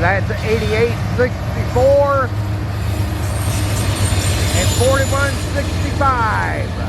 that's 8864 and 4165.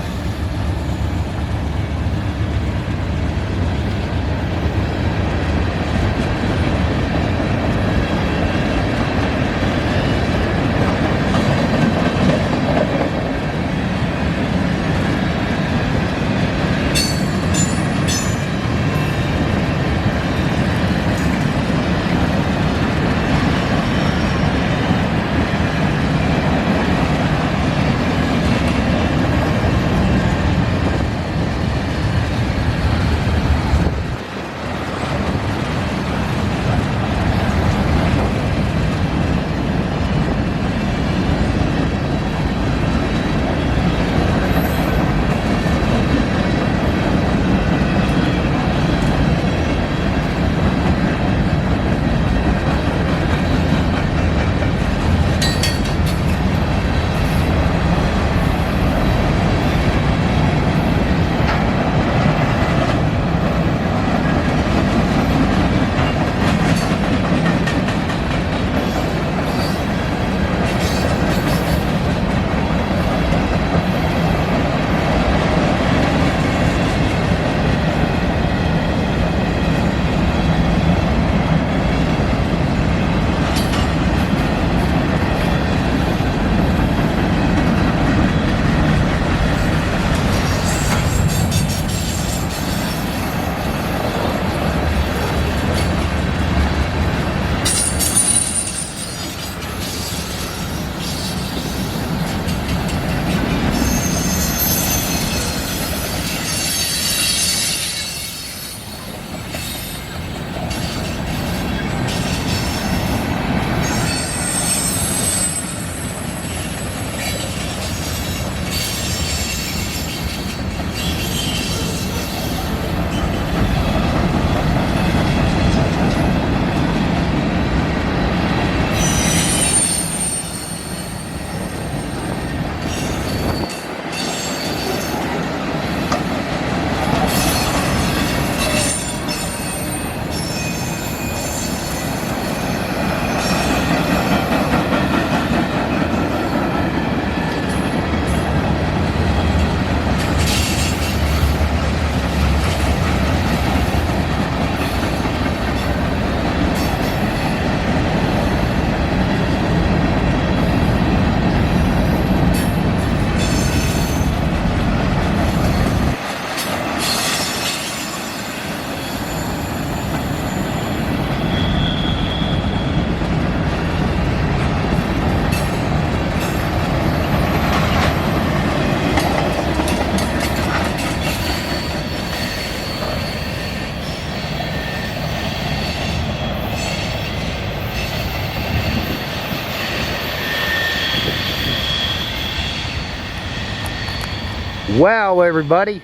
Well, everybody,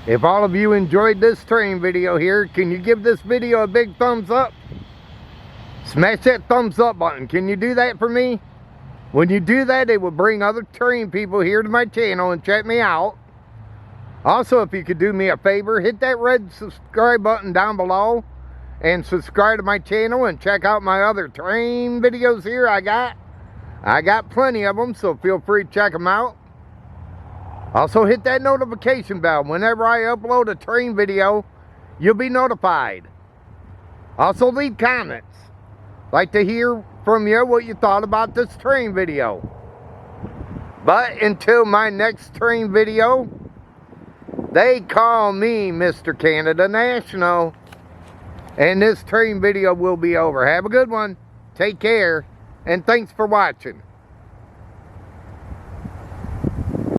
if all of you enjoyed this train video here, can you give this video a big thumbs up? Smash that thumbs up button. Can you do that for me? When you do that, it will bring other train people here to my channel and check me out. Also, if you could do me a favor, hit that red subscribe button down below and subscribe to my channel and check out my other train videos here I got plenty of them, so feel free to check them out. Also, hit that notification bell. Whenever I upload a train video, you'll be notified. Also, leave comments. Like to hear from you what you thought about this train video. But until my next train video, they call me Mr. Canada National. And this train video will be over. Have a good one. Take care. And thanks for watching.